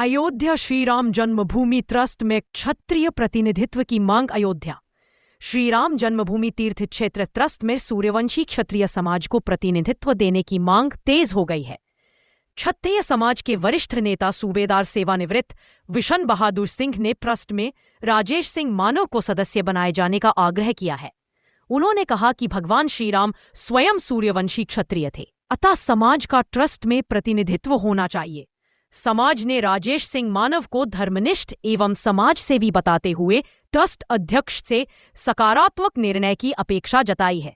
अयोध्या श्री राम जन्मभूमि trust में क्षत्रिय प्रतिनिधित्व की मांग। अयोध्या श्री राम जन्मभूमि तीर्थ क्षेत्र ट्रस्ट में सूर्यवंशी क्षत्रिय समाज को प्रतिनिधित्व देने की मांग तेज हो गई है। क्षत्रिय समाज के वरिष्ठ नेता सूबेदार सेवानिवृत्त विशन बहादुर सिंह ने ट्रस्ट में राजेश सिंह मानव को सदस्य बनाए जाने का आग्रह किया है। उन्होंने कहा कि भगवान श्री राम स्वयं सूर्यवंशी क्षत्रिय थे, अतः समाज का ट्रस्ट में प्रतिनिधित्व होना चाहिए। समाज ने राजेश सिंह मानव को धर्मनिष्ठ एवं समाज सेवी बताते हुए ट्रस्ट अध्यक्ष से सकारात्मक निर्णय की अपेक्षा जताई है।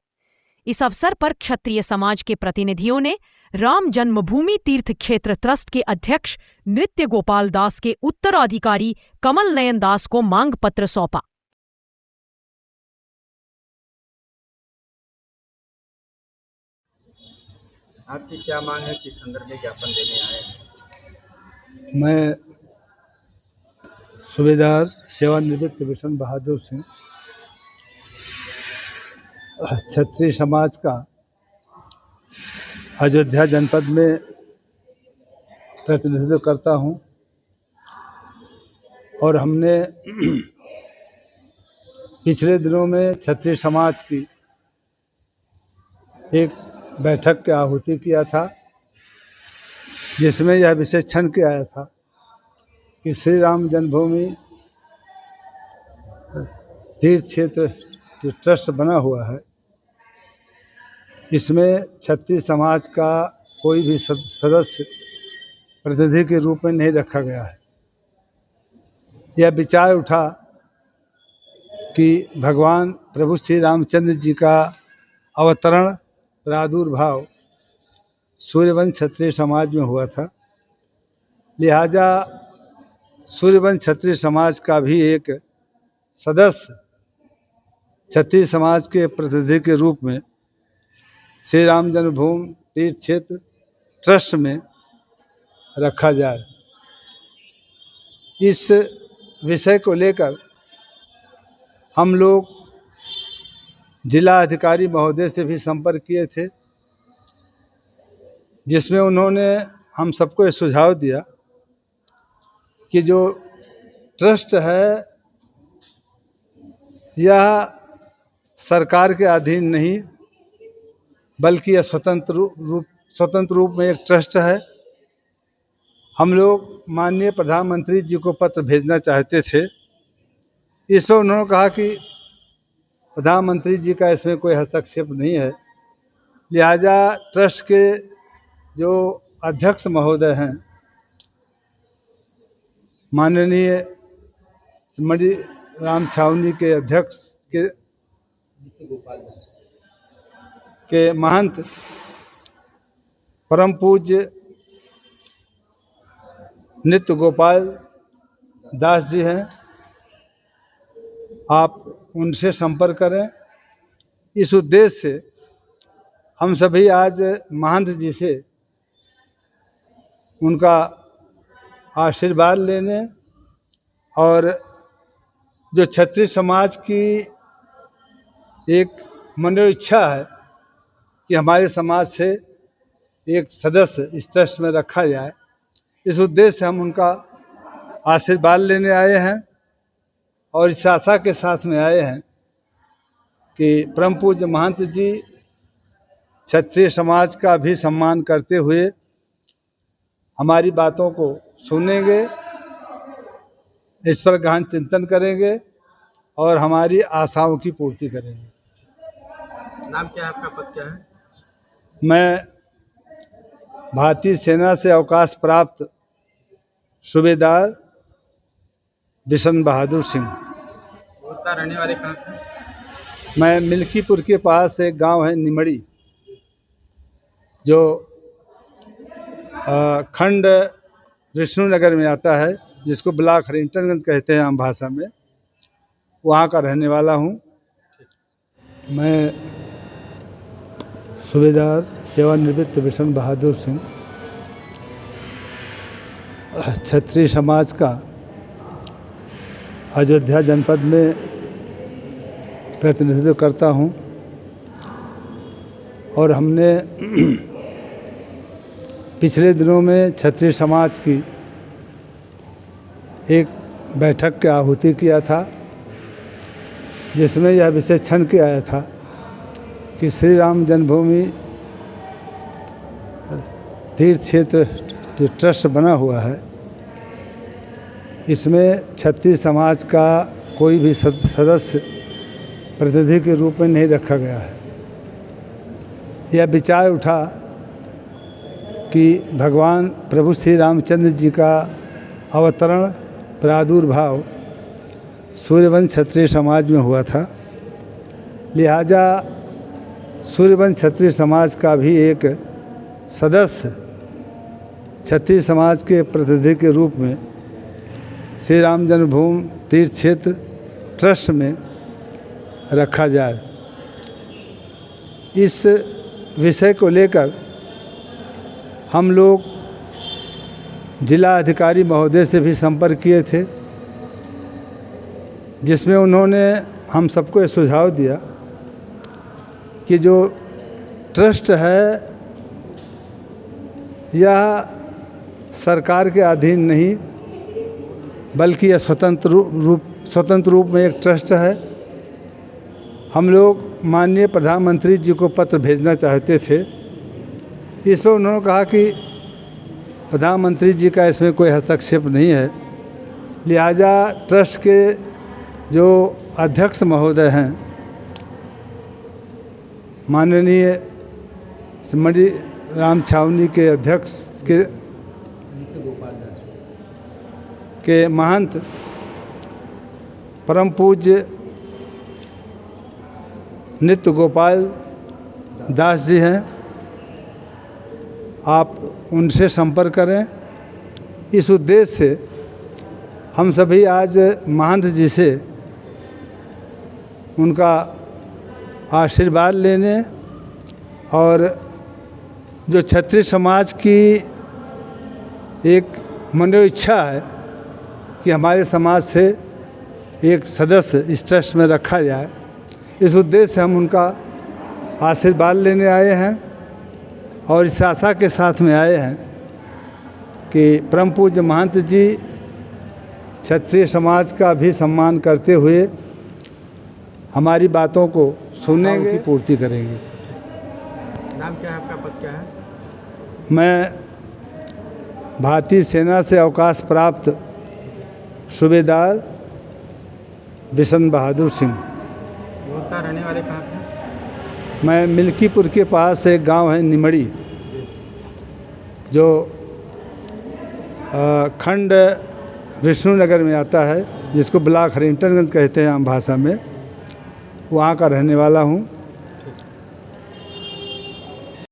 इस अवसर पर क्षत्रिय समाज के प्रतिनिधियों ने राम जन्मभूमि तीर्थ क्षेत्र ट्रस्ट के अध्यक्ष नृत्य गोपाल दास के उत्तराधिकारी कमल नयन दास को मांग पत्र सौंपा। आपकी क्या मांग है, किस संदर्भ में ज्ञापन देने आए हैं? मैं सूबेदार सेवानिवृत्त विशन बहादुर सिंह क्षत्रिय समाज का अयोध्या जनपद में प्रतिनिधित्व करता हूं और हमने पिछले दिनों में क्षत्रिय समाज की एक बैठक की आहुति किया था, जिसमें यह विषय छन के आया था कि श्री राम जन्मभूमि तीर्थ क्षेत्र जो ट्रस्ट बना हुआ है, इसमें क्षत्रिय समाज का कोई भी सदस्य प्रतिनिधि के रूप में नहीं रखा गया है। यह विचार उठा कि भगवान प्रभु श्री रामचंद्र जी का अवतरण प्रादुर्भाव सूर्यवंश क्षत्रिय समाज में हुआ था, लिहाजा सूर्यवंश क्षत्रिय समाज का भी एक सदस्य क्षत्रिय समाज के प्रतिनिधि के रूप में श्री राम जन्मभूमि तीर्थ क्षेत्र ट्रस्ट में रखा जाए। इस विषय को लेकर हम लोग जिला अधिकारी महोदय से भी संपर्क किए थे, जिसमें उन्होंने हम सबको ये सुझाव दिया कि जो ट्रस्ट है यह सरकार के अधीन नहीं, बल्कि यह स्वतंत्र रूप में एक ट्रस्ट है। हम लोग माननीय प्रधानमंत्री जी को पत्र भेजना चाहते थे। इस पर उन्होंने कहा कि प्रधानमंत्री जी का इसमें कोई हस्तक्षेप नहीं है, लिहाजा ट्रस्ट के जो अध्यक्ष महोदय हैं माननीय मणि राम छावनी के अध्यक्ष के महंत परम पूज्य नृत्य गोपाल दास जी हैं, आप उनसे संपर्क करें। इस उद्देश्य से हम सभी आज महंत जी से उनका आशीर्वाद लेने और जो क्षत्रिय समाज की एक मनोइच्छा है कि हमारे समाज से एक सदस्य इस ट्रस्ट में रखा जाए, इस उद्देश्य से हम उनका आशीर्वाद लेने आए हैं और इस आशा के साथ में आए हैं कि परम पूज्य महंत जी क्षत्रिय समाज का भी सम्मान करते हुए हमारी बातों को सुनेंगे, इस पर गहन चिंतन करेंगे और हमारी आशाओं की पूर्ति करेंगे। नाम क्या है आपका, पद क्या है? मैं भारतीय सेना से अवकाश प्राप्त सूबेदार विशन बहादुर सिंह। रहने वाले कहाँ के? मैं मिल्कीपुर के पास एक गांव है निमड़ी, जो खंड विष्णुनगर में आता है, जिसको ब्लॉक हरिंटनगंज कहते हैं आम भाषा में, वहाँ का रहने वाला हूँ। मैं सूबेदार सेवानिवृत्त विशन बहादुर सिंह क्षत्रिय समाज का अयोध्या जनपद में प्रतिनिधित्व करता हूँ और हमने पिछले दिनों में क्षत्रिय समाज की एक बैठक की आहुति किया था, जिसमें यह विषय छन के आया था कि श्री राम जन्मभूमि तीर्थ क्षेत्र जो ट्रस्ट बना हुआ है, इसमें क्षत्रिय समाज का कोई भी सदस्य प्रतिनिधि के रूप में नहीं रखा गया है। यह विचार उठा कि भगवान प्रभु श्री रामचंद्र जी का अवतरण प्रादुर्भाव सूर्यवंश क्षत्रिय समाज में हुआ था, लिहाजा सूर्यवंश क्षत्रिय समाज का भी एक सदस्य क्षत्रिय समाज के प्रतिनिधि के रूप में श्री राम जन्मभूमि तीर्थ क्षेत्र ट्रस्ट में रखा जाए। इस विषय को लेकर हम लोग जिला अधिकारी महोदय से भी संपर्क किए थे, जिसमें उन्होंने हम सबको ये सुझाव दिया कि जो ट्रस्ट है यह सरकार के अधीन नहीं, बल्कि यह स्वतंत्र रूप में एक ट्रस्ट है। हम लोग माननीय प्रधानमंत्री जी को पत्र भेजना चाहते थे। इस पर उन्होंने कहा कि प्रधानमंत्री जी का इसमें कोई हस्तक्षेप नहीं है, लिहाजा ट्रस्ट के जो अध्यक्ष महोदय हैं माननीय मणि राम छावनी के अध्यक्ष के महंत परम पूज्य नित्य गोपाल दास जी हैं, आप उनसे संपर्क करें। इस उद्देश्य से हम सभी आज महंत जी से उनका आशीर्वाद लेने और जो क्षत्रिय समाज की एक मनोइच्छा है कि हमारे समाज से एक सदस्य इस ट्रस्ट में रखा जाए, इस उद्देश्य से हम उनका आशीर्वाद लेने आए हैं और इस आशा के साथ में आए हैं कि परम पूज्य महंत जी क्षत्रिय समाज का भी सम्मान करते हुए हमारी बातों को सुनेंगे, की पूर्ति करेंगे। नाम क्या है आपका, पद क्या है? मैं भारतीय सेना से अवकाश प्राप्त सूबेदार बिशन बहादुर सिंह। मूलतः रहने वाले कहाँ पे? मैं मिल्कीपुर के पास एक गांव है निमड़ी, जो खंड विष्णुनगर में आता है, जिसको ब्लॉक हरिंटनगंज कहते हैं आम भाषा में, वहाँ का रहने वाला हूँ।